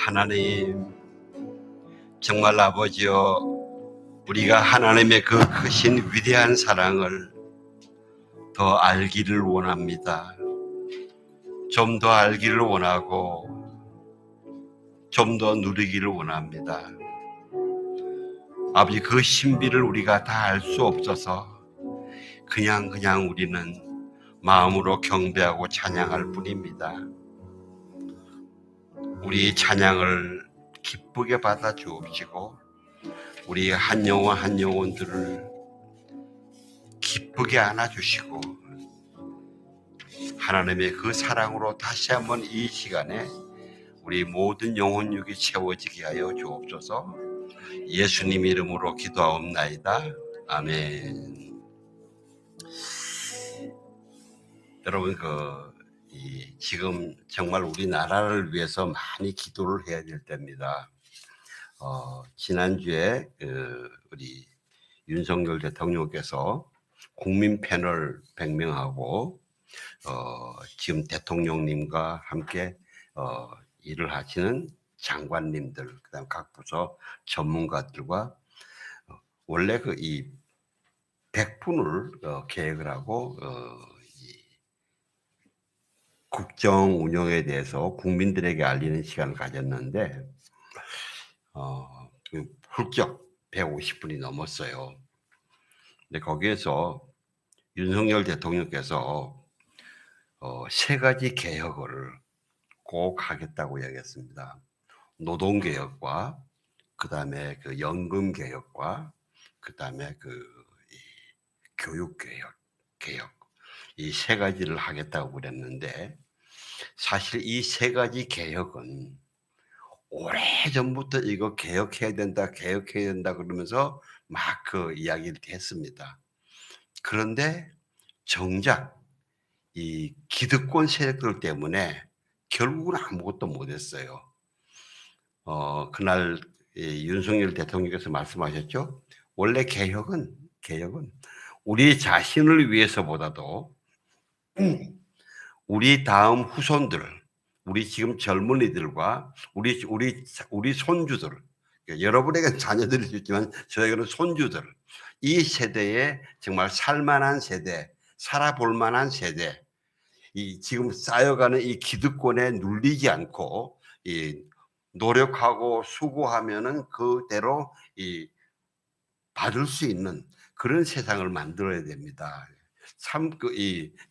하나님, 정말 아버지여, 우리가 하나님의 그 크신 위대한 사랑을 더 알기를 원합니다. 좀 더 알기를 원하고 좀 더 누리기를 원합니다. 아버지, 그 신비를 우리가 다 알 수 없어서 그냥 우리는 마음으로 경배하고 찬양할 뿐입니다. 우리 찬양을 기쁘게 받아 주옵시고 우리 한 영혼 한 영혼들을 기쁘게 안아주시고 하나님의 그 사랑으로 다시 한번 이 시간에 우리 모든 영혼육이 채워지게 하여 주옵소서. 예수님 이름으로 기도하옵나이다. 아멘. 여러분, 지금 정말 우리나라를 위해서 많이 기도를 해야 될 때입니다. 지난주에 우리 윤석열 대통령께서 국민 패널 100명하고 지금 대통령님과 함께 일을 하시는 장관님들, 그다음 각 부서 전문가들과 원래 이 100분을 계획을 하고 국정 운영에 대해서 국민들에게 알리는 시간을 가졌는데 훌쩍 150분이 넘었어요. 근데 거기에서 윤석열 대통령께서 세 가지 개혁을 꼭 하겠다고 이야기했습니다. 노동개혁과 그다음에 그 연금개혁과 그다음에 교육개혁 이 세 가지를 하겠다고 그랬는데, 사실 이 세 가지 개혁은 오래전부터 이거 개혁해야 된다 그러면서 막 그 이야기를 했습니다. 그런데 정작 이 기득권 세력들 때문에 결국은 아무것도 못했어요. 그날 윤석열 대통령께서 말씀하셨죠. 원래 개혁은 우리 자신을 위해서보다도 우리 다음 후손들, 우리 지금 젊은이들과 우리 손주들, 여러분에게는 자녀들일 수 있지만 저에게는 손주들, 이 세대에 정말 살만한 세대, 살아볼 만한 세대, 이 지금 쌓여가는 이 기득권에 눌리지 않고 이 노력하고 수고하면은 그대로 이 받을 수 있는 그런 세상을 만들어야 됩니다. 참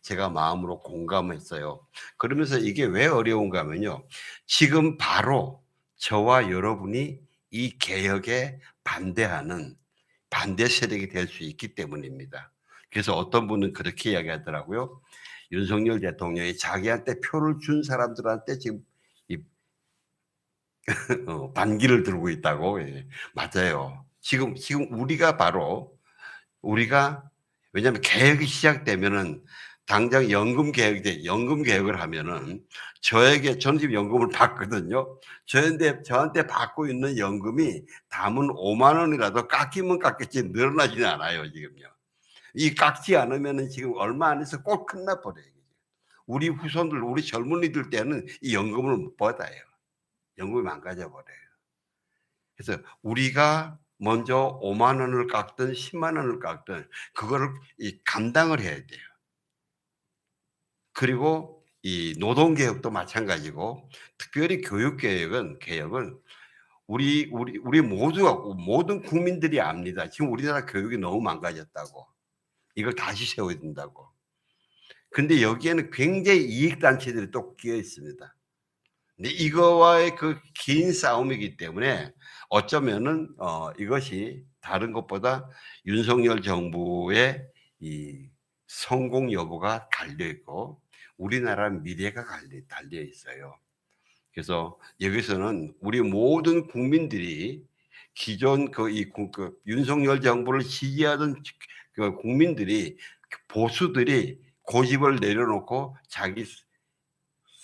제가 마음으로 공감했어요. 그러면서 이게 왜 어려운가 하면요, 지금 바로 저와 여러분이 이 개혁에 반대하는 반대 세력이 될 수 있기 때문입니다. 그래서 어떤 분은 그렇게 이야기하더라고요. 윤석열 대통령이 자기한테 표를 준 사람들한테 지금 반기를 들고 있다고. 예. 맞아요. 지금 우리가 왜냐하면 개혁이 시작되면은 당장 연금 개혁을 하면은 저는 지금 연금을 받거든요. 저한테 받고 있는 연금이 담은 5만 원이라도 깎이면 깎겠지 늘어나지는 않아요, 지금요. 이 깎지 않으면은 지금 얼마 안에서 꼭 끝나버려요. 우리 후손들, 우리 젊은이들 때는 이 연금을 못 받아요. 연금이 망가져 버려요. 그래서 우리가 먼저 5만 원을 깎든 10만 원을 깎든 그거를 감당을 해야 돼요. 그리고 이 노동개혁도 마찬가지고, 특별히 교육개혁은 우리 모두가, 모든 국민들이 압니다. 지금 우리나라 교육이 너무 망가졌다고. 이걸 다시 세워야 된다고. 근데 여기에는 굉장히 이익단체들이 또 끼어 있습니다. 근데 이거와의 그 긴 싸움이기 때문에 어쩌면은 이것이 다른 것보다 윤석열 정부의 이 성공 여부가 달려 있고 우리나라 미래가 달려 있어요. 그래서 여기서는 우리 모든 국민들이 기존 윤석열 정부를 지지하던 그 국민들이, 보수들이 고집을 내려놓고 자기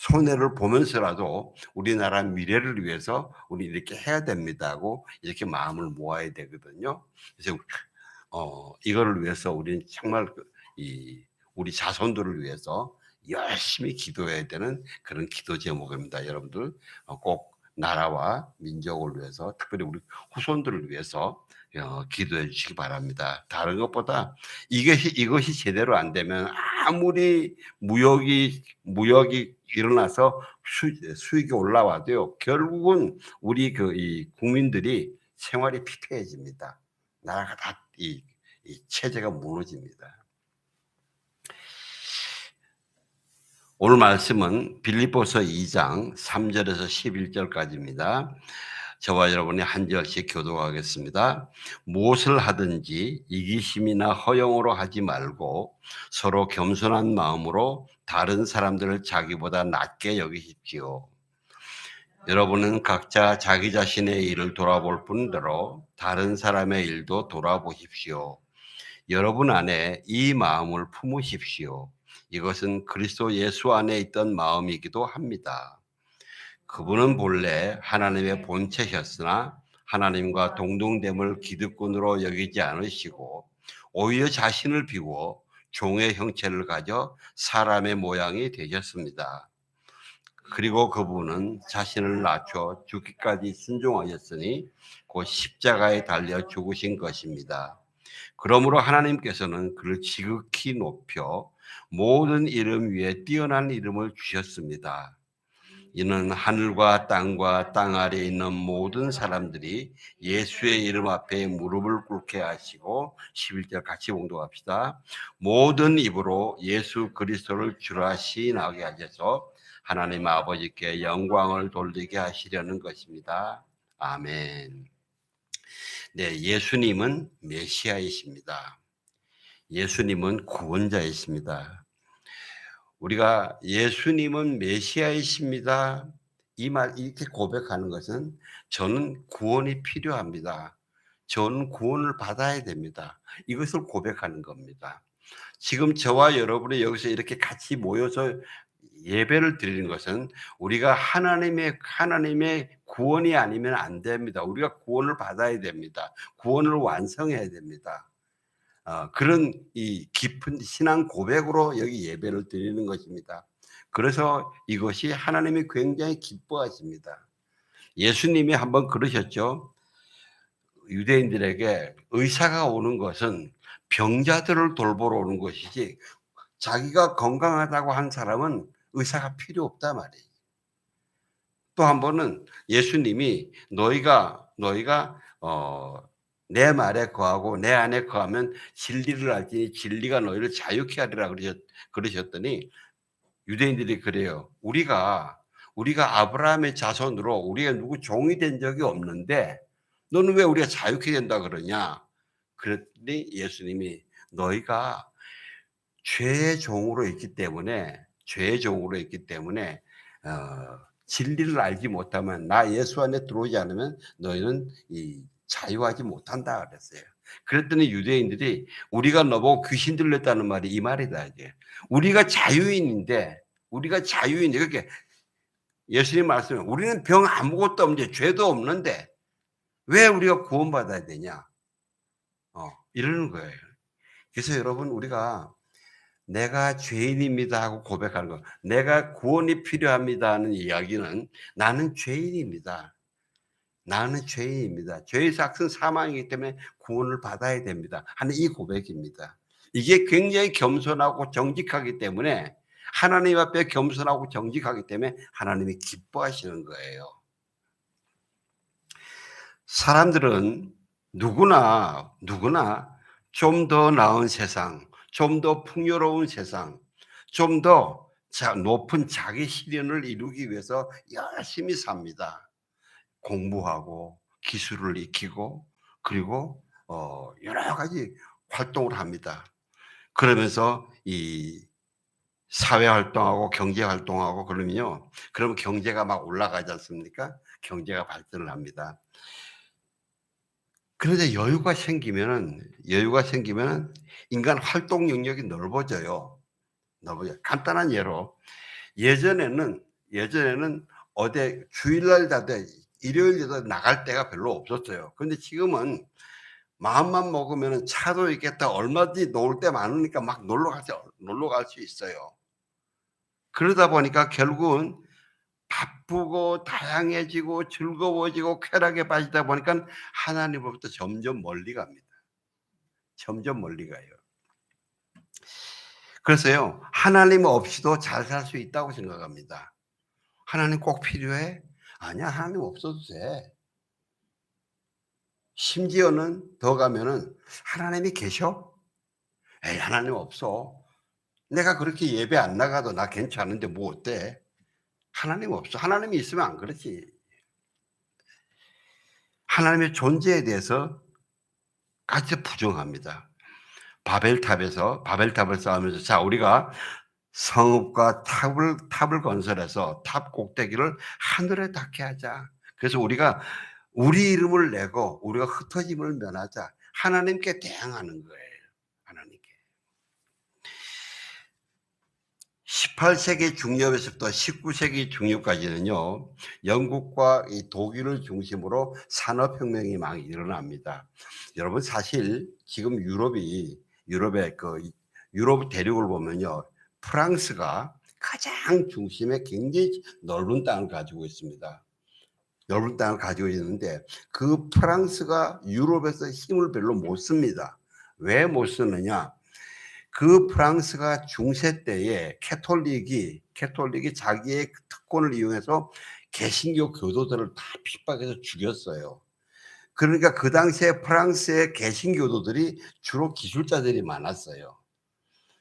손해를 보면서라도 우리나라 미래를 위해서 우리 이렇게 해야 됩니다고 이렇게 마음을 모아야 되거든요. 그래서 이거를 위해서 우리는 정말 우리 자손들을 위해서 열심히 기도해야 되는 그런 기도 제목입니다. 여러분들 꼭 나라와 민족을 위해서, 특별히 우리 후손들을 위해서 기도해 주시기 바랍니다. 다른 것보다 이것이 제대로 안 되면 아무리 무역이 일어나서 수익이 올라와도요, 결국은 우리 이 국민들이 생활이 피폐해집니다. 나라가 다 이 체제가 무너집니다. 오늘 말씀은 빌립보서 2장 3절에서 11절까지입니다. 저와 여러분이 한 절씩 교독하겠습니다. 무엇을 하든지 이기심이나 허영으로 하지 말고 서로 겸손한 마음으로 다른 사람들을 자기보다 낮게 여기십시오. 여러분은 각자 자기 자신의 일을 돌아볼 뿐더러 다른 사람의 일도 돌아보십시오. 여러분 안에 이 마음을 품으십시오. 이것은 그리스도 예수 안에 있던 마음이기도 합니다. 그분은 본래 하나님의 본체셨으나 하나님과 동등됨을 기득권으로 여기지 않으시고 오히려 자신을 비워 종의 형체를 가져 사람의 모양이 되셨습니다. 그리고 그분은 자신을 낮춰 죽기까지 순종하셨으니 곧 십자가에 달려 죽으신 것입니다. 그러므로 하나님께서는 그를 지극히 높여 모든 이름 위에 뛰어난 이름을 주셨습니다. 이는 하늘과 땅과 땅 아래에 있는 모든 사람들이 예수의 이름 앞에 무릎을 꿇게 하시고 11절 같이 봉독합시다. 모든 입으로 예수 그리스도를 주라 시인하게 하셔서 하나님 아버지께 영광을 돌리게 하시려는 것입니다. 아멘. 네, 예수님은 메시아이십니다. 예수님은 구원자이십니다. 우리가 예수님은 메시아이십니다. 이 말 이렇게 고백하는 것은 저는 구원이 필요합니다. 저는 구원을 받아야 됩니다. 이것을 고백하는 겁니다. 지금 저와 여러분이 여기서 이렇게 같이 모여서 예배를 드리는 것은 우리가 하나님의 구원이 아니면 안 됩니다. 우리가 구원을 받아야 됩니다. 구원을 완성해야 됩니다. 그런 이 깊은 신앙 고백으로 여기 예배를 드리는 것입니다. 그래서 이것이 하나님이 굉장히 기뻐하십니다. 예수님이 한번 그러셨죠. 유대인들에게 의사가 오는 것은 병자들을 돌보러 오는 것이지 자기가 건강하다고 한 사람은 의사가 필요 없단 말이에요. 또 한 번은 예수님이 너희가 내 말에 거하고 내 안에 거하면 진리를 알지니 진리가 너희를 자유케 하리라 그러셨더니 유대인들이 그래요. 우리가 아브라함의 자손으로 우리가 누구 종이 된 적이 없는데 너는 왜 우리가 자유케 된다 그러냐? 그랬더니 예수님이 너희가 죄의 종으로 있기 때문에 진리를 알지 못하면 나 예수 안에 들어오지 않으면 너희는 자유하지 못한다 그랬어요. 그랬더니 유대인들이 우리가 너보고 귀신 들렸다는 말이 이 말이다 이제. 우리가 자유인인데 그렇게 예수님 말씀에 우리는 병 아무것도 없는데 죄도 없는데 왜 우리가 구원받아야 되냐? 이러는 거예요. 그래서 여러분 우리가 내가 죄인입니다 하고 고백하는 거, 내가 구원이 필요합니다 하는 이야기는 나는 죄인입니다. 죄의 삭은 사망이기 때문에 구원을 받아야 됩니다 하는 이 고백입니다. 이게 굉장히 겸손하고 정직하기 때문에 하나님 앞에 겸손하고 정직하기 때문에 하나님이 기뻐하시는 거예요. 사람들은 누구나 좀 더 나은 세상, 좀 더 풍요로운 세상, 좀 더 높은 자기 실현을 이루기 위해서 열심히 삽니다. 공부하고 기술을 익히고 그리고 여러 가지 활동을 합니다. 그러면서 이 사회 활동하고 경제 활동하고 그러면 경제가 막 올라가지 않습니까? 경제가 발전을 합니다. 그런데 여유가 생기면은 인간 활동 영역이 넓어져요. 간단한 예로 예전에는 어디 주일날이라도 일요일에도 나갈 데가 별로 없었어요. 그런데 지금은 마음만 먹으면 차도 있겠다. 얼마든지 놀 데 많으니까 막 놀러 갈 수 있어요. 그러다 보니까 결국은 기쁘고 다양해지고 즐거워지고 쾌락에 빠지다 보니까 하나님으로부터 점점 멀리 갑니다. 점점 멀리 가요. 그래서요, 하나님 없이도 잘 살 수 있다고 생각합니다. 하나님 꼭 필요해? 아니야, 하나님 없어도 돼. 심지어는 더 가면은 하나님이 계셔? 에이, 하나님 없어. 내가 그렇게 예배 안 나가도 나 괜찮은데 뭐 어때? 하나님 없어. 하나님이 있으면 안 그렇지. 하나님의 존재에 대해서 아주 부정합니다. 바벨탑을 쌓으면서 자, 우리가 성읍과 탑을 건설해서 탑 꼭대기를 하늘에 닿게 하자. 그래서 우리가 우리 이름을 내고 우리가 흩어짐을 면하자. 하나님께 대항하는 거예요. 하나님께. 18세기 중엽에서부터 19세기 중엽까지는요, 영국과 이 독일을 중심으로 산업혁명이 막 일어납니다. 여러분, 사실 지금 유럽의 유럽 대륙을 보면요, 프랑스가 가장 중심에 굉장히 넓은 땅을 가지고 있습니다. 넓은 땅을 가지고 있는데 그 프랑스가 유럽에서 힘을 별로 못 씁니다. 왜 못 쓰느냐? 그 프랑스가 중세 때에 캐톨릭이 자기의 특권을 이용해서 개신교 교도들을 다 핍박해서 죽였어요. 그러니까 그 당시에 프랑스의 개신교도들이 주로 기술자들이 많았어요.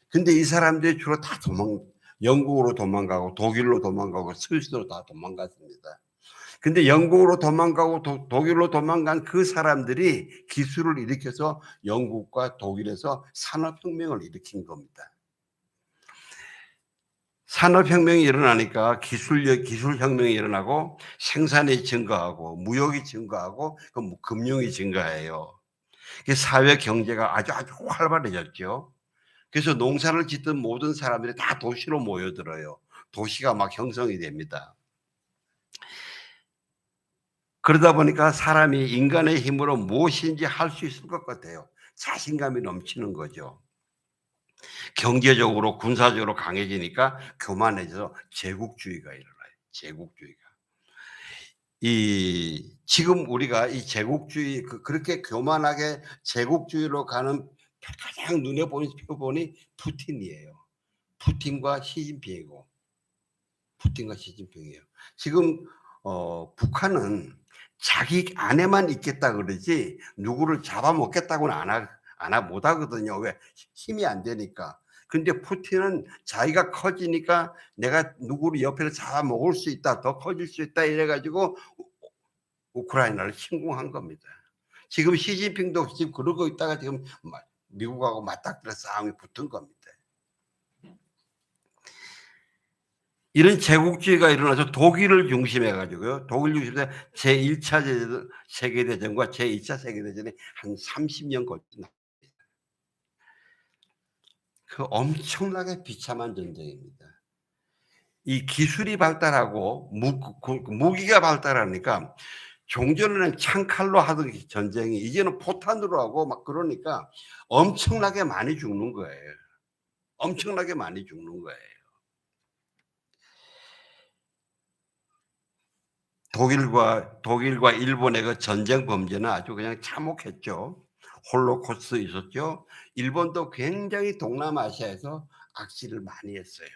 근데 이 사람들이 주로 다 영국으로 도망가고 독일로 도망가고 스위스로 다 도망갔습니다. 근데 영국으로 도망가고 독일로 도망간 그 사람들이 기술을 일으켜서 영국과 독일에서 산업혁명을 일으킨 겁니다. 산업혁명이 일어나니까 기술혁명이 일어나고 생산이 증가하고 무역이 증가하고 금융이 증가해요. 사회 경제가 아주 활발해졌죠. 그래서 농사를 짓던 모든 사람들이 다 도시로 모여들어요. 도시가 막 형성이 됩니다. 그러다 보니까 사람이 인간의 힘으로 무엇인지 할 수 있을 것 같아요. 자신감이 넘치는 거죠. 경제적으로 군사적으로 강해지니까 교만해져서 제국주의가 일어나요. 제국주의가. 지금 우리가 이 제국주의 그렇게 교만하게 제국주의로 가는 가장 눈에 보이는 표본이 푸틴이에요. 푸틴과 시진핑이에요. 지금 북한은 자기 안에만 있겠다 그러지 누구를 잡아먹겠다고는 못 하거든요. 왜? 힘이 안 되니까. 근데 푸틴은 자기가 커지니까 내가 누구를 옆에서 잡아먹을 수 있다, 더 커질 수 있다 이래가지고 우크라이나를 침공한 겁니다. 지금 시진핑도 지금 그러고 있다가 지금 미국하고 맞닥뜨려 싸움이 붙은 겁니다. 이런 제국주의가 일어나서 독일을 중심해 가지고요. 독일 중심에 제1차 세계대전과 제2차 세계대전이 한 30년 걸쳤나. 그 엄청나게 비참한 전쟁입니다. 이 기술이 발달하고 무기가 발달하니까 종전에는 창칼로 하던 전쟁이 이제는 포탄으로 하고 막 그러니까 엄청나게 많이 죽는 거예요. 엄청나게 많이 죽는 거예요. 독일과 일본의 그 전쟁 범죄는 아주 그냥 참혹했죠. 홀로코스트 있었죠. 일본도 굉장히 동남아시아에서 악취를 많이 했어요.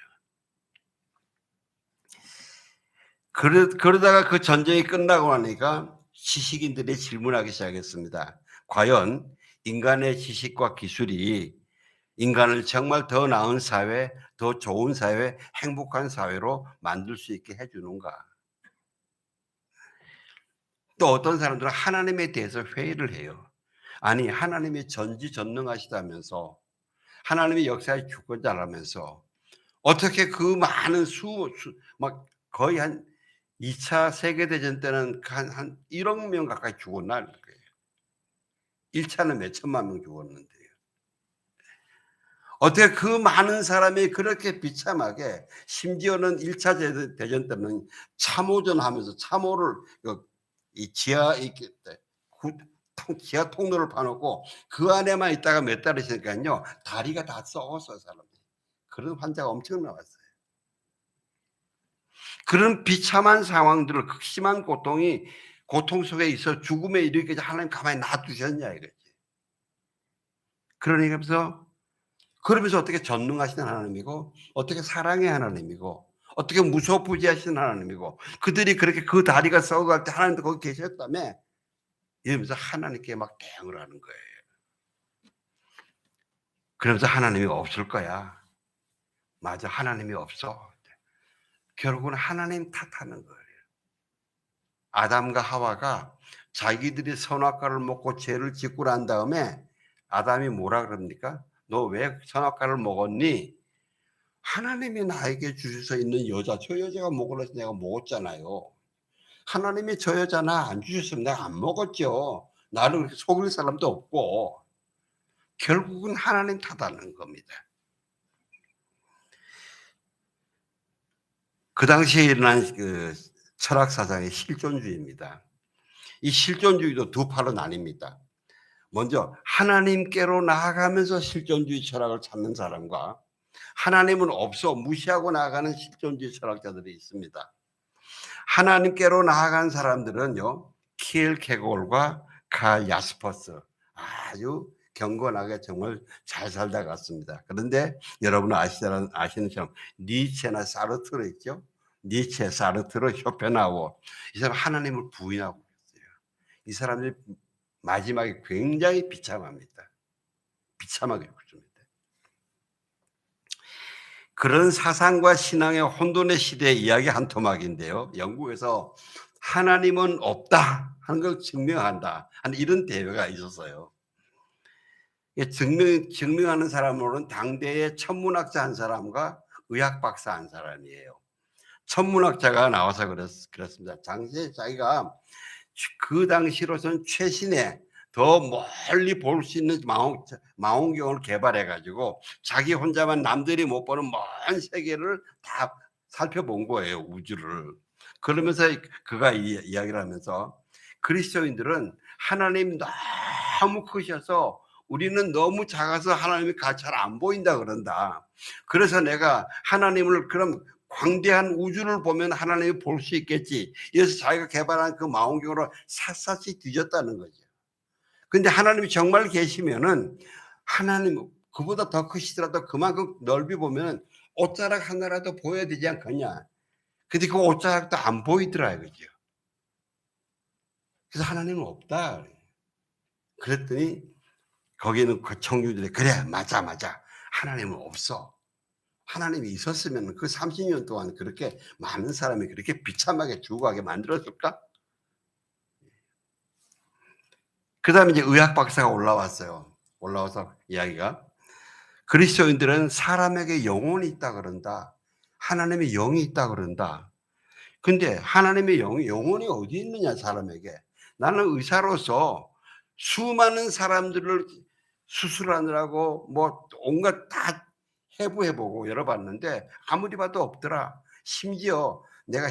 그러다가 그 전쟁이 끝나고 나니까 지식인들이 질문하기 시작했습니다. 과연 인간의 지식과 기술이 인간을 정말 더 나은 사회, 더 좋은 사회, 행복한 사회로 만들 수 있게 해주는가? 또 어떤 사람들은 하나님에 대해서 회의를 해요. 아니, 하나님이 전지전능하시다면서 하나님이 역사의 주권자라면서 어떻게 그 많은 막 거의 한 2차 세계대전 때는 한 1억 명 가까이 죽었나 거예요. 1차는 몇 천만 명 죽었는데요. 어떻게 그 많은 사람이 그렇게 비참하게 심지어는 1차 대전 때는 참호전하면서 참호를 이 지하 지하 통로를 파놓고 그 안에만 있다가 몇 달 있으니까요 다리가 다 썩었어요. 사람들이. 그런 환자가 엄청 나왔어요. 그런 비참한 상황들을 극심한 고통 속에 있어 죽음에 이르기까지 하나님 가만히 놔두셨냐 이거지. 그러면서 어떻게 전능하신 하나님이고 어떻게 사랑의 하나님이고 어떻게 무소부지하신 하나님이고 그들이 그렇게 그 다리가 썩어갈 때 하나님도 거기 계셨다며 이러면서 하나님께 막 대응을 하는 거예요. 그러면서 하나님이 없을 거야. 맞아, 하나님이 없어. 결국은 하나님 탓하는 거예요. 아담과 하와가 자기들이 선악과를 먹고 죄를 짓고 난 다음에 아담이 뭐라 그럽니까? 너 왜 선악과를 먹었니? 하나님이 나에게 주셔서 있는 여자, 저 여자가 먹으라 해서 내가 먹었잖아요. 하나님이 저 여자 나 안 주셨으면 내가 안 먹었죠. 나를 그렇게 속일 사람도 없고. 결국은 하나님 탓하는 겁니다. 그 당시에 일어난 그 철학 사상의 실존주의입니다. 이 실존주의도 두 파로 나뉩니다. 먼저 하나님께로 나아가면서 실존주의 철학을 찾는 사람과 하나님은 없어 무시하고 나아가는 실존주의 철학자들이 있습니다. 하나님께로 나아간 사람들은요, 키엘케골과 칼 야스퍼스 아주 경건하게 정말 잘 살다 갔습니다. 그런데 여러분 아시는 것처럼 니체나 사르트르 있죠? 니체, 사르트르, 쇼펜하우어 이 사람 하나님을 부인하고 있어요. 이 사람들이 마지막에 굉장히 비참합니다. 비참하게 죽습니다. 그런 사상과 신앙의 혼돈의 시대의 이야기 한 토막인데요. 영국에서 하나님은 없다 하는 걸 증명한다 하는 이런 대회가 있었어요. 증명하는 사람으로는 당대의 천문학자 한 사람과 의학 박사 한 사람이에요. 천문학자가 나와서 그랬습니다. 당시에 자기가 그 당시로선 최신의 더 멀리 볼 수 있는 망원경을 개발해 가지고 자기 혼자만 남들이 못 보는 먼 세계를 다 살펴본 거예요, 우주를. 그러면서 그가 이야기를 하면서 그리스도인들은 하나님 너무 크셔서 우리는 너무 작아서 하나님이 잘 안 보인다 그런다. 그래서 내가 하나님을 그럼 광대한 우주를 보면 하나님이 볼 수 있겠지. 그래서 자기가 개발한 그 망원경으로 샅샅이 뒤졌다는 거죠. 근데 하나님이 정말 계시면은 하나님 그보다 더 크시더라도 그만큼 넓이 보면 옷자락 하나라도 보여야 되지 않겠냐. 근데 그 옷자락도 안 보이더라 이거죠. 그래서 하나님은 없다. 그랬더니 거기는 그 청중들이 그래 맞아 하나님은 없어. 하나님이 있었으면 그 30년 동안 그렇게 많은 사람이 그렇게 비참하게 죽어가게 만들었을까? 그 다음에 이제 의학 박사가 올라왔어요. 올라와서 이야기가 그리스도인들은 사람에게 영혼이 있다 그런다. 하나님의 영이 있다 그런다. 근데 하나님의 영혼이 어디 있느냐 사람에게. 나는 의사로서 수많은 사람들을 수술하느라고 뭐 온갖 다 해부해보고 열어봤는데 아무리 봐도 없더라. 심지어 내가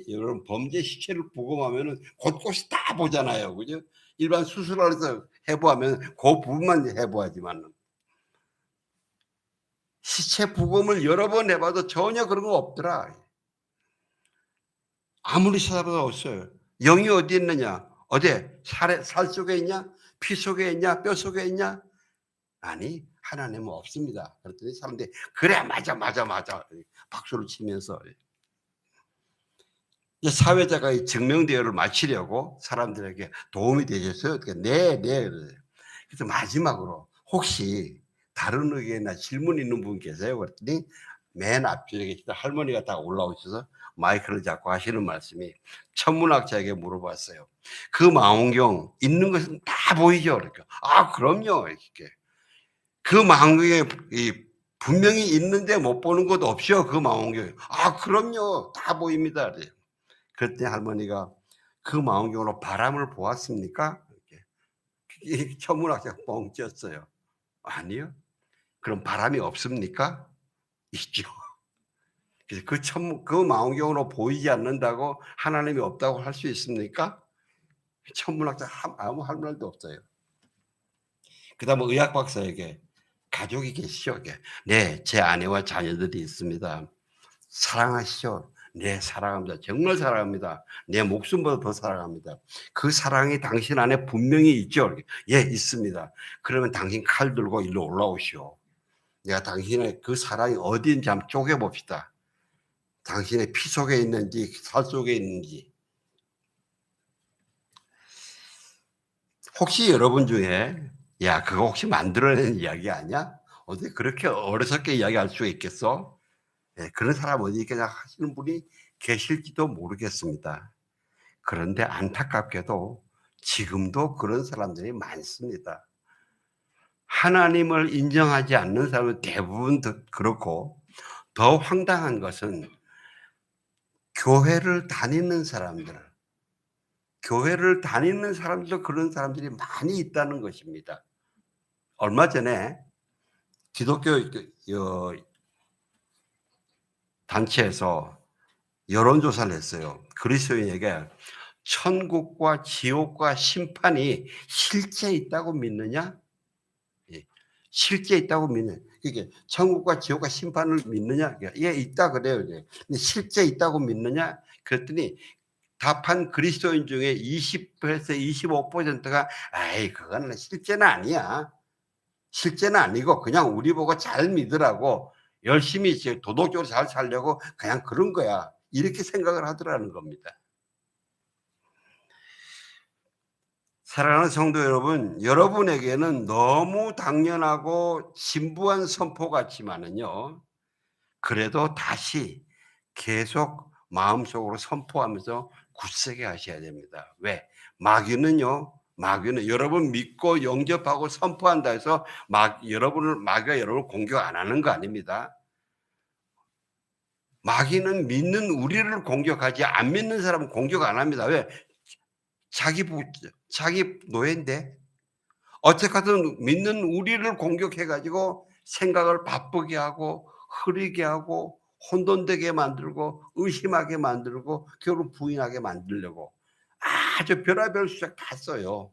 여러분 범죄 시체를 부검하면은 곳곳이 다 보잖아요. 그죠? 일반 수술하면서 해부하면 그 부분만 해부하지만 시체 부검을 여러 번 해봐도 전혀 그런 거 없더라. 아무리 찾아봐도 없어요. 영이 어디 있느냐? 어디? 살 속에 있냐? 피 속에 있냐? 뼈 속에 있냐? 아니, 하나님은 없습니다. 그랬더니 사람들이 그래 맞아 박수를 치면서 이제 사회자가 이 증명 대회를 마치려고 사람들에게 도움이 되셨어요. 어떻게? 네. 그래서 마지막으로 혹시 다른 의견이나 질문 있는 분 계세요? 그랬더니 맨 앞줄에 계시던 할머니가 딱 올라오셔서 마이크를 잡고 하시는 말씀이 천문학자에게 물어봤어요. 그 망원경 있는 것은 다 보이죠? 그러니까 아 그럼요. 이렇게 그 망원경에 분명히 있는데 못 보는 것 없죠. 그 망원경에 아 그럼요. 다 보입니다. 그랬더니 할머니가 그 망원경으로 바람을 보았습니까? 이렇게 천문학자가 뻥 쪘어요. 아니요. 그럼 바람이 없습니까? 있죠. 그래서 그 망원경으로 보이지 않는다고 하나님이 없다고 할 수 있습니까? 천문학자 아무 할 말도 없어요. 그 다음에 의학 박사에게 가족이 계시죠? 네, 제 아내와 자녀들이 있습니다. 사랑하시죠? 네, 사랑합니다. 정말 사랑합니다. 내 목숨보다 더 사랑합니다. 그 사랑이 당신 안에 분명히 있죠? 예, 있습니다. 그러면 당신 칼 들고 일로 올라오시오. 내가 당신의 그 사랑이 어디인지 한번 쪼개봅시다. 당신의 피 속에 있는지 살 속에 있는지. 혹시 여러분 중에 야 그거 혹시 만들어낸 이야기 아니야? 어떻게 그렇게 어리석게 이야기할 수가 있겠어? 예, 그런 사람 어디 있겠냐 하시는 분이 계실지도 모르겠습니다. 그런데 안타깝게도 지금도 그런 사람들이 많습니다. 하나님을 인정하지 않는 사람은 대부분 그렇고, 더 황당한 것은 교회를 다니는 사람들, 교회를 다니는 사람들도 그런 사람들이 많이 있다는 것입니다. 얼마 전에 기독교 단체에서 여론조사를 했어요. 그리스도인에게 천국과 지옥과 심판이 실제 있다고 믿느냐? 예. 실제 있다고 믿느냐? 그게 천국과 지옥과 심판을 믿느냐? 예, 있다 그래요. 이제. 근데 실제 있다고 믿느냐? 그랬더니 답한 그리스도인 중에 20에서 25%가 아이 그건 실제는 아니야. 실제는 아니고 그냥 우리 보고 잘 믿으라고 열심히 도덕적으로 잘 살려고 그냥 그런 거야. 이렇게 생각을 하더라는 겁니다. 사랑하는 성도 여러분, 여러분에게는 너무 당연하고 진부한 선포 같지만은요, 그래도 다시 계속 마음속으로 선포하면서 굳세게 하셔야 됩니다. 왜? 마귀는 여러분 믿고 영접하고 선포한다 해서 마귀가 여러분을 공격 안 하는 거 아닙니다. 마귀는 믿는 우리를 공격하지 안 믿는 사람은 공격 안 합니다. 왜? 자기 노예인데 어쨌든 믿는 우리를 공격해 가지고 생각을 바쁘게 하고 흐리게 하고 혼돈되게 만들고 의심하게 만들고 결국 부인하게 만들려고 아주 별의별 수작 다 써요.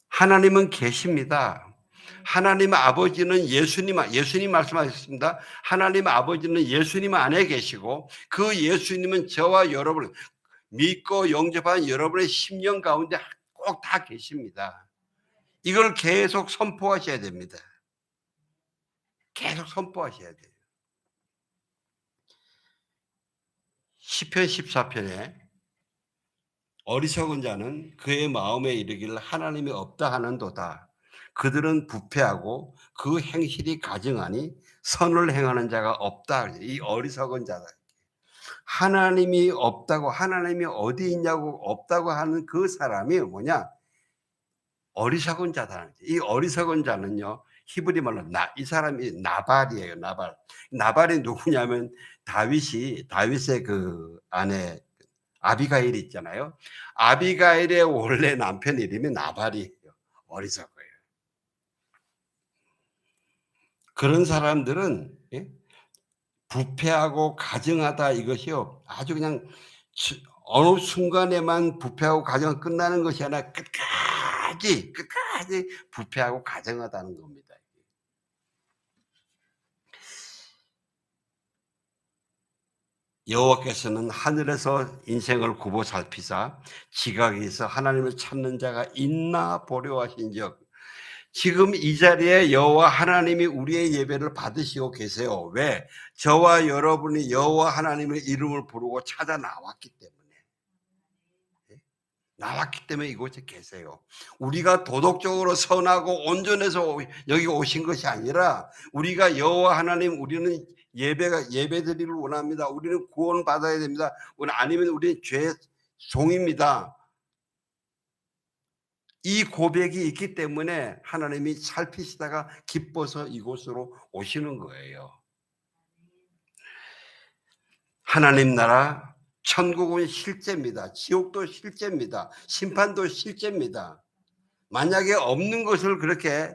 하나님은 계십니다. 하나님 아버지는 예수님 말씀하셨습니다. 하나님 아버지는 예수님 안에 계시고 그 예수님은 저와 여러분 믿고 영접한 여러분의 심령 가운데 꼭 다 계십니다. 이걸 계속 선포하셔야 됩니다. 계속 선포하셔야 돼요. 시편 14편에 어리석은 자는 그의 마음에 이르기를 하나님이 없다 하는도다. 그들은 부패하고 그 행실이 가증하니 선을 행하는 자가 없다. 이 어리석은 자다. 하나님이 없다고, 하나님이 어디 있냐고 없다고 하는 그 사람이 뭐냐? 어리석은 자다. 이 어리석은 자는요, 히브리 말로 이 사람이 나발이에요. 나발이 누구냐면 다윗의 그 아내 아비가일 있잖아요. 아비가일의 원래 남편 이름이 나발이에요. 어리석어요. 그런 사람들은 예? 부패하고 가증하다 이것이요. 아주 그냥 어느 순간에만 부패하고 가증 끝나는 것이 아니라 끝까지 부패하고 가증하다는 겁니다. 여호와께서는 하늘에서 인생을 굽어 살피사 지각에서 하나님을 찾는 자가 있나 보려 하신즉 지금 이 자리에 여호와 하나님이 우리의 예배를 받으시고 계세요. 왜? 저와 여러분이 여호와 하나님의 이름을 부르고 찾아 나왔기 때문에. 나왔기 때문에 이곳에 계세요. 우리가 도덕적으로 선하고 온전해서 여기 오신 것이 아니라 우리가 여호와 하나님 우리는 예배드리를 원합니다. 우리는 구원 받아야 됩니다. 아니면 우리는 죄 종입니다. 이 고백이 있기 때문에 하나님이 살피시다가 기뻐서 이곳으로 오시는 거예요. 하나님 나라 천국은 실제입니다. 지옥도 실제입니다. 심판도 실제입니다. 만약에 없는 것을 그렇게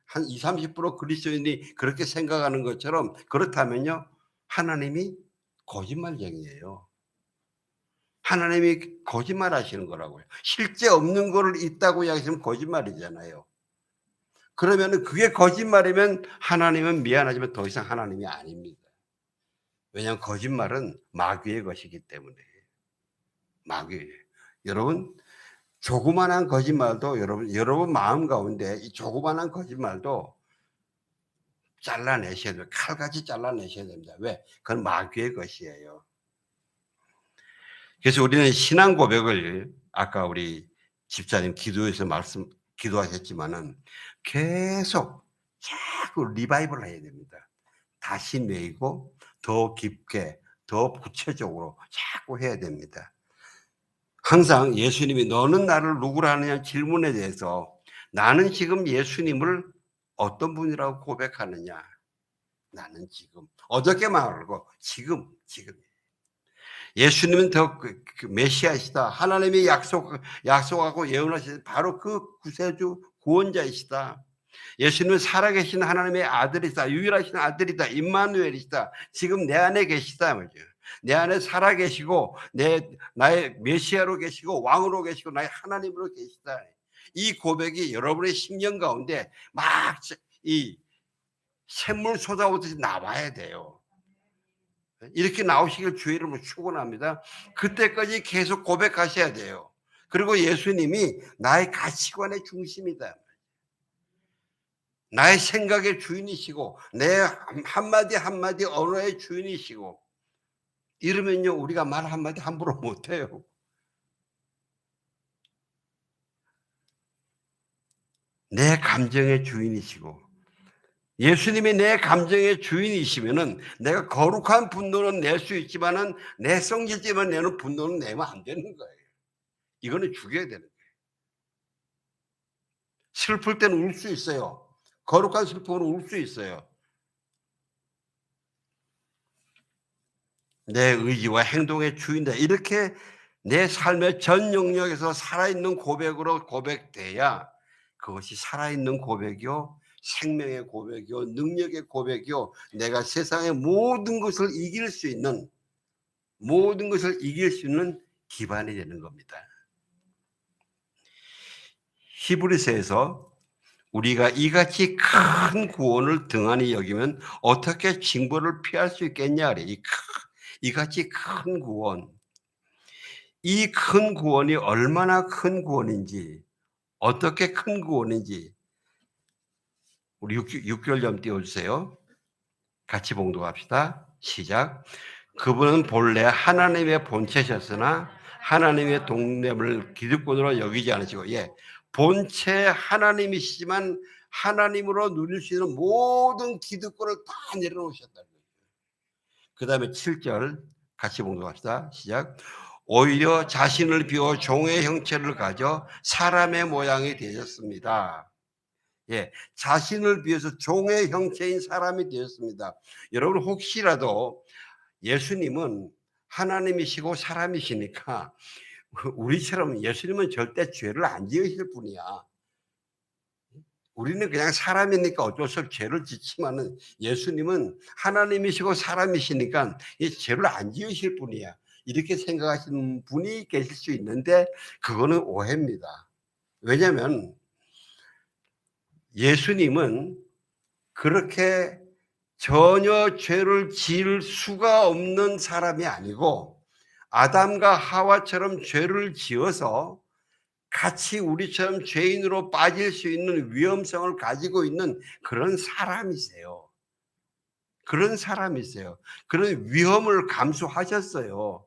한 20-30% 그리스도인이 그렇게 생각하는 것처럼 그렇다면요. 하나님이 거짓말쟁이에요. 하나님이 거짓말하시는 거라고요. 실제 없는 거를 있다고 이야기하시면 거짓말이잖아요. 그러면은 그게 거짓말이면 하나님은 미안하지만 더 이상 하나님이 아닙니다. 왜냐하면 거짓말은 마귀의 것이기 때문에. 마귀예요. 여러분, 조그만한 거짓말도 여러분 마음 가운데 이 조그만한 거짓말도 잘라내셔야 돼요. 칼같이 잘라내셔야 됩니다. 왜? 그건 마귀의 것이에요. 그래서 우리는 신앙 고백을 아까 우리 집사님 기도에서 기도하셨지만은 계속 자꾸 리바이벌 해야 됩니다. 다시 내고 더 깊게 더 구체적으로 자꾸 해야 됩니다. 항상 예수님이 너는 나를 누구라 하느냐 질문에 대해서 나는 지금 예수님을 어떤 분이라고 고백하느냐. 나는 지금 어저께 말고 지금. 예수님은 더 메시아이시다. 하나님이 약속하고 예언하신 바로 그 구세주 구원자이시다. 예수님은 살아계신 하나님의 아들이다. 유일하신 아들이다. 임마누엘이시다. 지금 내 안에 계시다 말이죠. 내 안에 살아계시고 나의 메시아로 계시고 왕으로 계시고 나의 하나님으로 계시다. 이 고백이 여러분의 심령 가운데 막 이 샘물 쏟아오듯이 나와야 돼요. 이렇게 나오시길 주의 이름으로 축원합니다. 그때까지 계속 고백하셔야 돼요. 그리고 예수님이 나의 가치관의 중심이다. 나의 생각의 주인이시고 내 한마디 한마디 언어의 주인이시고 이러면요 우리가 말 한마디 함부로 못해요. 내 감정의 주인이시고 예수님이 내 감정의 주인이시면은 내가 거룩한 분노는 낼 수 있지만은 내 성질지만 내는 분노는 내면 안 되는 거예요. 이거는 죽여야 되는 거예요. 슬플 때는 울 수 있어요. 거룩한 슬픔으로 울 수 있어요. 내 의지와 행동의 주인이다. 이렇게 내 삶의 전 영역에서 살아있는 고백으로 고백돼야 그것이 살아있는 고백이요. 생명의 고백이요. 능력의 고백이요. 내가 세상의 모든 것을 이길 수 있는 기반이 되는 겁니다. 히브리서에서 우리가 이같이 큰 구원을 등한히 여기면 어떻게 징벌을 피할 수 있겠냐 그래. 이같이 큰 구원. 이 큰 구원이 얼마나 큰 구원인지 어떻게 큰 구원인지 우리 6개월 좀 띄워주세요. 같이 봉독합시다. 시작. 그분은 본래 하나님의 본체셨으나 하나님의 동nem을 기득권으로 여기지 않으시고 본체 하나님이시지만 하나님으로 누릴 수 있는 모든 기득권을 다 내려놓으셨다는 거예요. 그 다음에 7절 같이 봉독합시다. 시작. 오히려 자신을 비워 종의 형체를 가져 사람의 모양이 되셨습니다. 자신을 비해서 종의 형체인 사람이 되었습니다. 여러분 혹시라도 예수님은 하나님이시고 사람이시니까 우리처럼 예수님은 절대 죄를 안 지으실 분이야. 우리는 그냥 사람이니까 어쩔 수 없이 죄를 짓지만은 예수님은 하나님이시고 사람이시니까 이 죄를 안 지으실 분이야. 이렇게 생각하시는 분이 계실 수 있는데 그거는 오해입니다. 왜냐하면 예수님은 그렇게 전혀 죄를 지을 수가 없는 사람이 아니고 아담과 하와처럼 죄를 지어서 같이 우리처럼 죄인으로 빠질 수 있는 위험성을 가지고 있는 그런 사람이세요. 그런 위험을 감수하셨어요.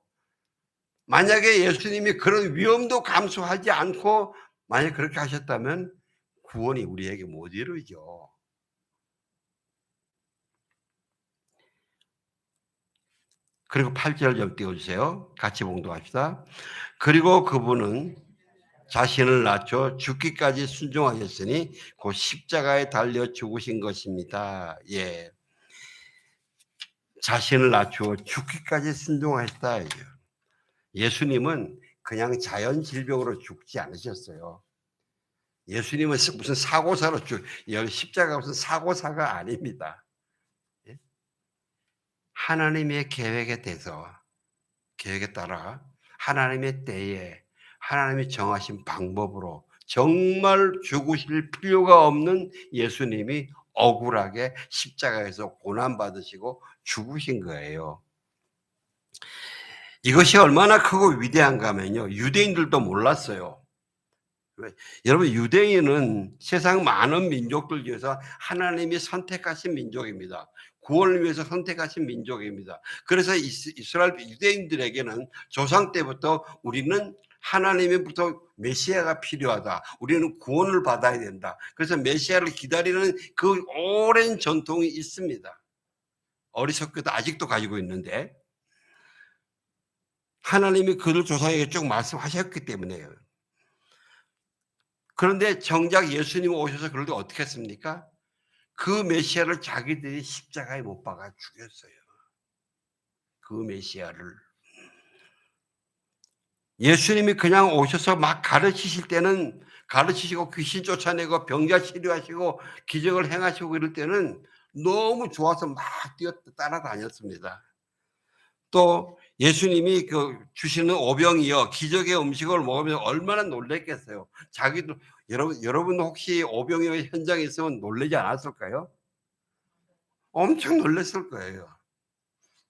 만약에 예수님이 그런 위험도 감수하지 않고 만약 그렇게 하셨다면 구원이 우리에게 못 이루죠. 그리고 8절 좀 띄워주세요. 같이 봉독합시다. 그리고 그분은 자신을 낮춰 죽기까지 순종하셨으니 곧 십자가에 달려 죽으신 것입니다. 자신을 낮추어 죽기까지 순종하셨다. 예수님은 그냥 자연 질병으로 죽지 않으셨어요. 예수님은 무슨 사고사로 십자가 무슨 사고사가 아닙니다. 하나님의 계획에 따라 하나님의 때에 하나님이 정하신 방법으로 정말 죽으실 필요가 없는 예수님이 억울하게 십자가에서 고난받으시고 죽으신 거예요. 이것이 얼마나 크고 위대한가 하면요, 유대인들도 몰랐어요. 왜? 여러분, 유대인은 세상 많은 민족들 중에서 하나님이 선택하신 민족입니다. 구원을 위해서 선택하신 민족입니다. 그래서 이스라엘 유대인들에게는 조상 때부터 우리는 하나님으로부터 메시아가 필요하다. 우리는 구원을 받아야 된다. 그래서 메시아를 기다리는 그 오랜 전통이 있습니다. 어리석게도 아직도 가지고 있는데, 하나님이 그들 조상에게 쭉 말씀하셨기 때문에요. 그런데 정작 예수님 오셔서 그럴 때 어떻게 했습니까? 그 메시아를 자기들이 십자가에 못 박아 죽였어요. 그 메시아를. 예수님이 그냥 오셔서 막 가르치실 때는, 가르치시고 귀신 쫓아내고 병자 치료하시고 기적을 행하시고 이럴 때는 너무 좋아서 막 뛰어 따라다녔습니다. 또 예수님이 그 주시는 오병이어 기적의 음식을 먹으면 얼마나 놀랬겠어요. 자기도, 여러분 혹시 오병이어 현장에 있으면 놀라지 않았을까요? 엄청 놀랐을 거예요.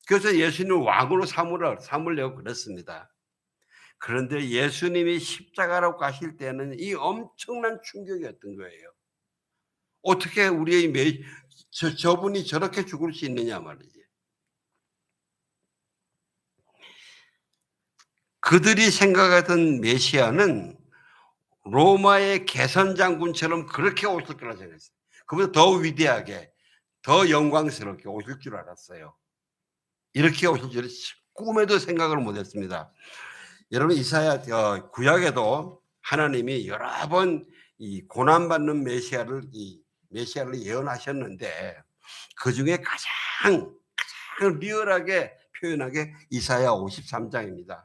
그래서 예수님을 왕으로 삼으려고 그랬습니다. 그런데 예수님이 십자가로 가실 때는 이 엄청난 충격이었던 거예요. 어떻게 우리의 저분이 저렇게 죽을 수 있느냐 말이지. 그들이 생각하던 메시아는 로마의 개선 장군처럼 그렇게 오실 거라 생각했어요. 그보다 더 위대하게, 더 영광스럽게 오실 줄 알았어요. 이렇게 오실 줄 꿈에도 생각을 못했습니다. 여러분, 이사야 구약에도 하나님이 여러 번 이 고난받는 메시아를 예언하셨는데, 그 중에 가장 리얼하게 표현한 게 이사야 53장입니다.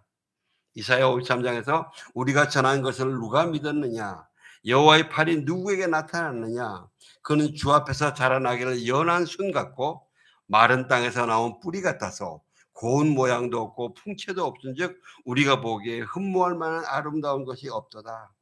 이사야 53장에서 우리가 전한 것을 누가 믿었느냐? 여호와의 팔이 누구에게 나타났느냐? 그는 주 앞에서 자라나기를 연한 순 같고 마른 땅에서 나온 뿌리 같아서 고운 모양도 없고 풍채도 없은즉 우리가 보기에 흠모할 만한 아름다운 것이 없도다.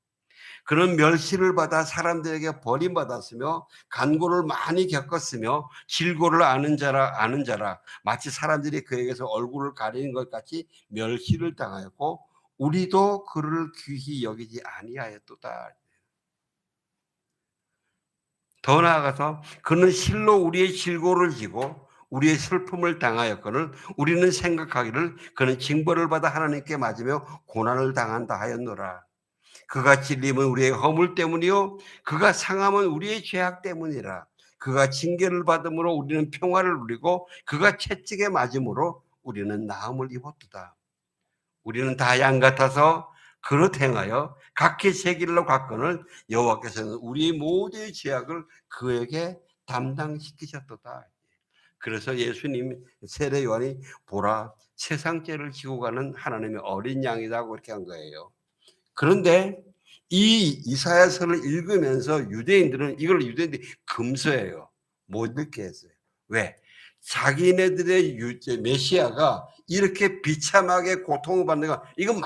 그는 멸시를 받아 사람들에게 버림받았으며 간고를 많이 겪었으며 질고를 아는 자라 마치 사람들이 그에게서 얼굴을 가리는 것 같이 멸시를 당하였고 우리도 그를 귀히 여기지 아니하였도다. 더 나아가서 그는 실로 우리의 질고를 지고 우리의 슬픔을 당하였거늘 우리는 생각하기를 그는 징벌을 받아 하나님께 맞으며 고난을 당한다 하였노라. 그가 찔림은 우리의 허물 때문이요 그가 상함은 우리의 죄악 때문이라. 그가 징계를 받음으로 우리는 평화를 누리고 그가 채찍에 맞음으로 우리는 나음을 입었도다. 우리는 다 양 같아서 그릇 행하여 각기 새 길로 갔거늘 여호와께서는 우리 모두의 죄악을 그에게 담당시키셨도다. 그래서 예수님 세례 요한이 보라 세상 죄를 지고 가는 하나님의 어린 양이라고 그렇게 한 거예요. 그런데 이 이사야서를 읽으면서 유대인들이 금서해요. 못 읽게 했어요. 왜? 자기네들의 메시아가 이렇게 비참하게 고통을 받는 거 이건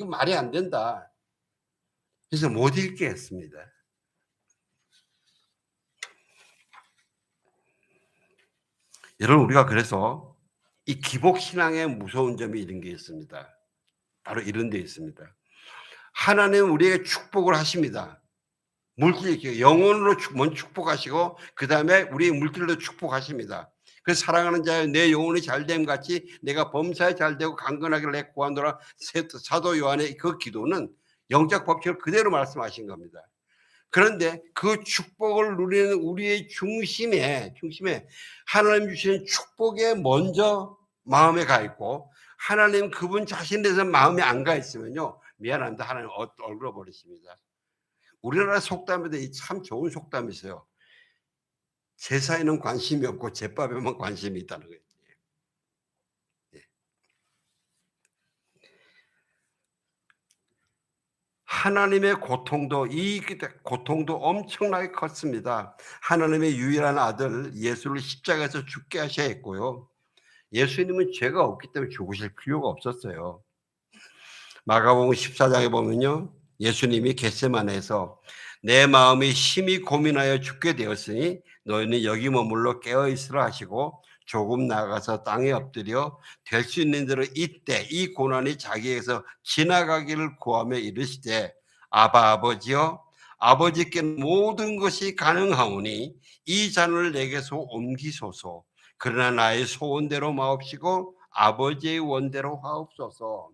말이 안 된다. 그래서 못 읽게 했습니다. 여러분, 우리가 그래서 이 기복 신앙의 무서운 점이 이런 게 있습니다. 바로 이런 데 있습니다. 하나님은 우리에게 축복을 하십니다. 영혼으로 먼저 축복하시고 그다음에 우리 물질로 축복하십니다. 그래서 사랑하는 자여 내 영혼이 잘됨 같이 내가 범사에 잘되고 강건하기를 내 구하노라. 사도 요한의 그 기도는 영적 법칙을 그대로 말씀하신 겁니다. 그런데 그 축복을 누리는 우리의 중심에 하나님 주시는 축복에 먼저 마음에 가 있고 하나님 그분 자신에 대해서 마음에 안 가 있으면요, 미안합니다, 하나님 얼굴어 버리십니다. 우리나라 속담에도 참 좋은 속담이 있어요. 제사에는 관심이 없고 제밥에만 관심이 있다는 거예요. 예. 하나님의 고통도 엄청나게 컸습니다. 하나님의 유일한 아들 예수를 십자가에서 죽게 하셔야 했고요. 예수님은 죄가 없기 때문에 죽으실 필요가 없었어요. 마가복음 14장에 보면요, 예수님이 겟세마네에서 내 마음이 심히 고민하여 죽게 되었으니 너희는 여기 머물러 깨어 있으라 하시고 조금 나가서 땅에 엎드려 될 수 있는 대로 이때 이 고난이 자기에게서 지나가기를 구하며 이르시되 아바 아버지여 아버지께 모든 것이 가능하오니 이 잔을 내게서 옮기소서. 그러나 나의 소원대로 마옵시고 아버지의 원대로 하옵소서.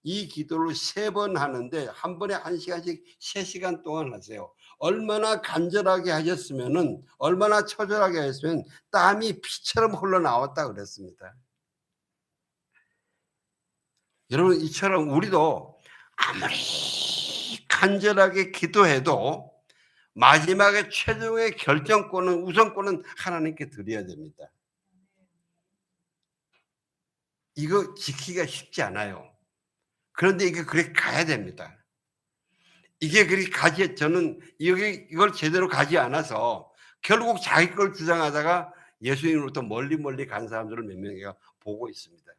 이 기도를 3번 하는데 한 번에 1시간씩 3시간 동안 하세요. 얼마나 간절하게 하셨으면은, 얼마나 처절하게 하셨으면 땀이 피처럼 흘러나왔다 그랬습니다. 여러분, 이처럼 우리도 아무리 간절하게 기도해도 마지막에 최종의 결정권은, 우선권은 하나님께 드려야 됩니다. 이거 지키기가 쉽지 않아요. 그런데 이게 그렇게 가야 됩니다. 이게 그렇게 가지, 저는 이걸 제대로 가지 않아서 결국 자기 걸 주장하다가 예수님으로부터 멀리 간 사람들을 몇 명이가 보고 있습니다.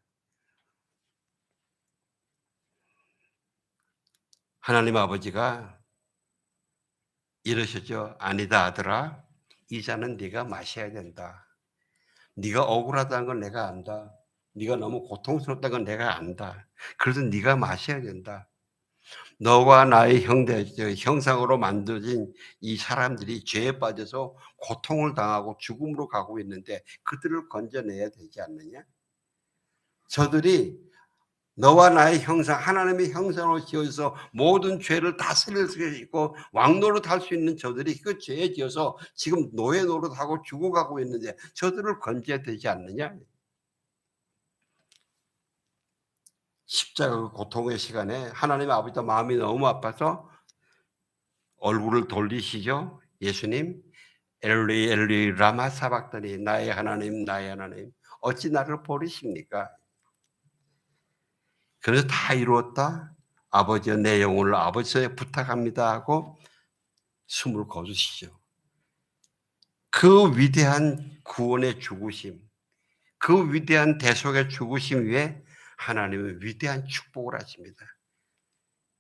하나님 아버지가 이러셨죠. 아니다 아들아, 이 잔은 네가 마셔야 된다. 네가 억울하다는 걸 내가 안다. 네가 너무 고통스럽다는 걸 내가 안다. 그래서 네가 마셔야 된다. 너와 나의 형상으로 만들어진 이 사람들이 죄에 빠져서 고통을 당하고 죽음으로 가고 있는데 그들을 건져내야 되지 않느냐? 저들이 너와 나의 형상, 하나님의 형상으로 지어서 모든 죄를 다스릴 수 있고 왕노릇 할 수 있는 저들이 그 죄에 지어서 지금 노예 노릇하고 죽어가고 있는데 저들을 건져야 되지 않느냐? 십자가 그 고통의 시간에 하나님 아버지도 마음이 너무 아파서 얼굴을 돌리시죠. 예수님, 엘리 엘리 라마 사박다니, 나의 하나님 나의 하나님 어찌 나를 버리십니까? 그래서 다 이루었다. 아버지여 내 영혼을 아버지에 부탁합니다 하고 숨을 거두시죠. 그 위대한 구원의 죽으심, 그 위대한 대속의 죽으심 위에 하나님은 위대한 축복을 하십니다.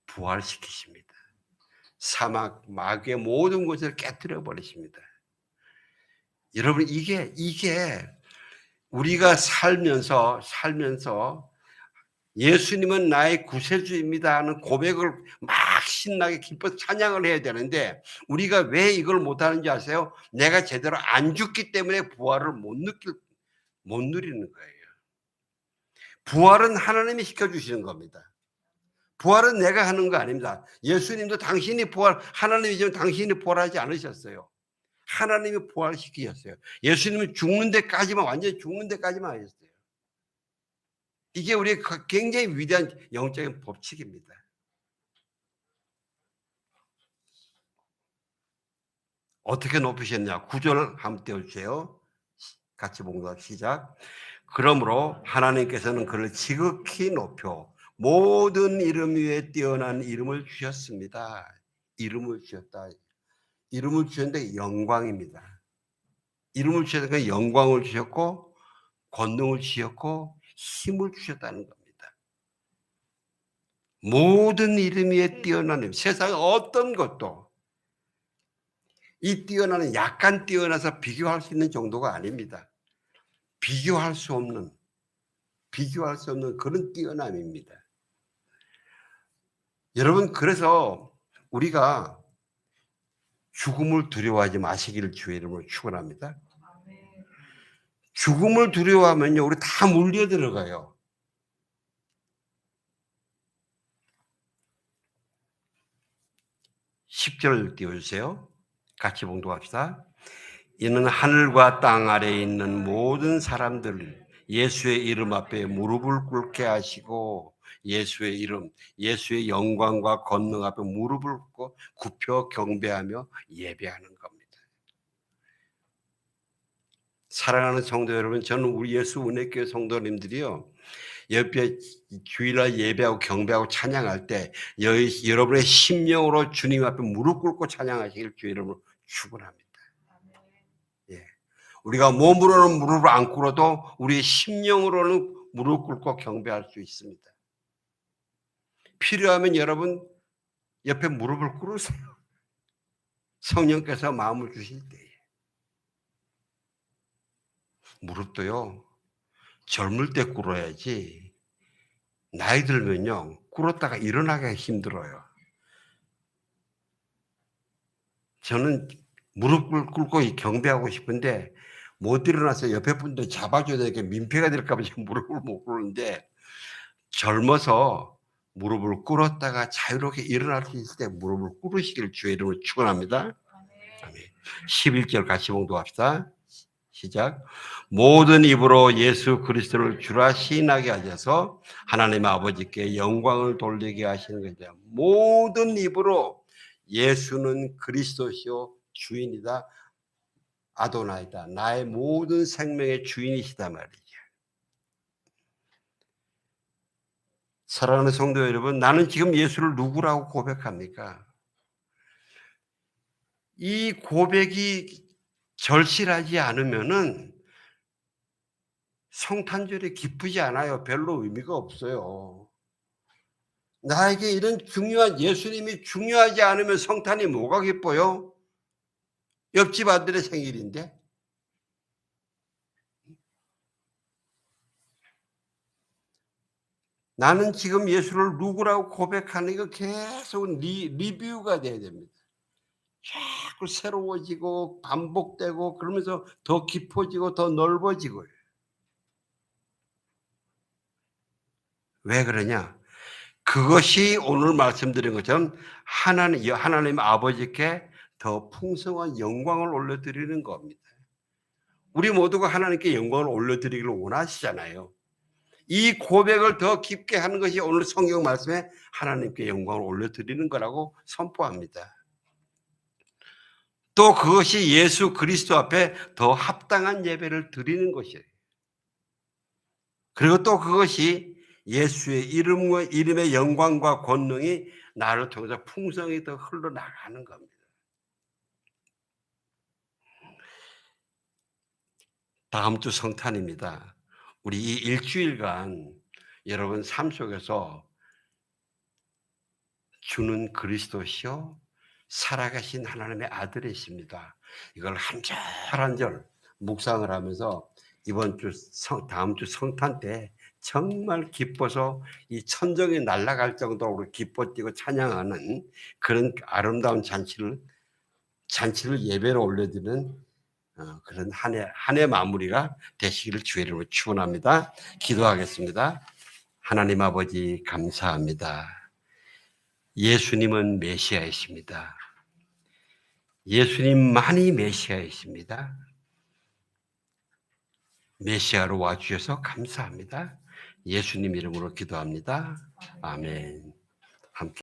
부활시키십니다. 사막, 마귀의 모든 것을 깨뜨려 버리십니다. 여러분, 이게 우리가 살면서 예수님은 나의 구세주입니다 하는 고백을 막 신나게 기뻐서 찬양을 해야 되는데 우리가 왜 이걸 못하는지 아세요? 내가 제대로 안 죽기 때문에 부활을 못 누리는 거예요. 부활은 하나님이 시켜주시는 겁니다. 부활은 내가 하는 거 아닙니다. 예수님도 당신이 하나님이지만 당신이 부활하지 않으셨어요. 하나님이 부활시키셨어요. 예수님은 죽는 데까지만, 완전히 죽는 데까지만 하셨어요. 이게 우리의 굉장히 위대한 영적인 법칙입니다. 어떻게 높이셨냐? 9절 한번 띄워주세요. 같이 봉독 시작. 그러므로 하나님께서는 그를 지극히 높여 모든 이름 위에 뛰어난 이름을 주셨습니다. 이름을 주셨다. 이름을 주셨는데 영광입니다. 이름을 주셨는데 영광을 주셨고 권능을 주셨고 힘을 주셨다는 겁니다. 모든 이름 위에 뛰어난 이름. 세상의 어떤 것도 이 뛰어나는, 약간 뛰어나서 비교할 수 있는 정도가 아닙니다. 비교할 수 없는 그런 뛰어남입니다. 여러분, 그래서 우리가 죽음을 두려워하지 마시기를 주의 이름으로 축원합니다. 죽음을 두려워하면요, 우리 다 물려 들어가요. (10절) 띄워주세요. 같이 봉독합시다. 이는 하늘과 땅 아래에 있는 모든 사람들 예수의 이름 앞에 무릎을 꿇게 하시고 예수의 이름, 예수의 영광과 권능 앞에 무릎을 꿇고 굽혀 경배하며 예배하는 겁니다. 사랑하는 성도 여러분, 저는 우리 예수 은혜교회 성도님들이요, 옆에 주일날 예배하고 경배하고 찬양할 때 여러분의 심령으로 주님 앞에 무릎 꿇고 찬양하시길 주의 이름으로 축원합니다. 예. 우리가 몸으로는 무릎을 안 꿇어도 우리의 심령으로는 무릎 꿇고 경배할 수 있습니다. 필요하면 여러분 옆에 무릎을 꿇으세요. 성령께서 마음을 주실 때에. 무릎도요, 젊을 때 꿇어야지 나이 들면요, 꿇었다가 일어나기가 힘들어요. 저는 무릎을 꿇고 경배하고 싶은데 못 일어나서 옆에 분들 잡아줘야 되니까 민폐가 될까 봐 지금 무릎을 못 꿇는데, 젊어서 무릎을 꿇었다가 자유롭게 일어날 수 있을 때 무릎을 꿇으시길 주의 이름으로 축원합니다. 아멘. 11절 같이 봉독합시다. 시작. 모든 입으로 예수 그리스도를 주라 시인하게 하셔서 하나님 아버지께 영광을 돌리게 하시는 것이다. 모든 입으로 예수는 그리스도시요 주인이다. 아도나이다. 나의 모든 생명의 주인이시다 말이죠. 사랑하는 성도 여러분, 나는 지금 예수를 누구라고 고백합니까? 이 고백이 절실하지 않으면은 성탄절이 기쁘지 않아요. 별로 의미가 없어요. 나에게 이런 중요한 예수님이 중요하지 않으면 성탄이 뭐가 기뻐요? 옆집 아들의 생일인데. 나는 지금 예수를 누구라고 고백하는 거 계속 리뷰가 돼야 됩니다. 자꾸 새로워지고 반복되고 그러면서 더 깊어지고 더 넓어지고요. 왜 그러냐? 그것이 오늘 말씀드린 것처럼 하나님 아버지께 더 풍성한 영광을 올려드리는 겁니다. 우리 모두가 하나님께 영광을 올려드리기를 원하시잖아요. 이 고백을 더 깊게 하는 것이 오늘 성경 말씀에 하나님께 영광을 올려드리는 거라고 선포합니다. 또 그것이 예수 그리스도 앞에 더 합당한 예배를 드리는 것이에요. 그리고 또 그것이 예수의 이름의 영광과 권능이 나를 통해서 풍성히 더 흘러나가는 겁니다. 다음 주 성탄입니다. 우리 이 일주일간 여러분 삶 속에서 주는 그리스도시요 살아계신 하나님의 아들이십니다. 이걸 한 절 한 절 묵상을 하면서 다음 주 성탄 때 정말 기뻐서 이 천정이 날아갈 정도로 기뻐 뛰고 찬양하는 그런 아름다운 잔치를 예배로 올려드리는 그런 한 해 마무리가 되시기를 주의 이름으로 축원합니다. 기도하겠습니다. 하나님 아버지 감사합니다. 예수님은 메시아이십니다. 예수님만이 메시아이십니다. 메시아로 와주셔서 감사합니다. 예수님 이름으로 기도합니다. 아멘. 함께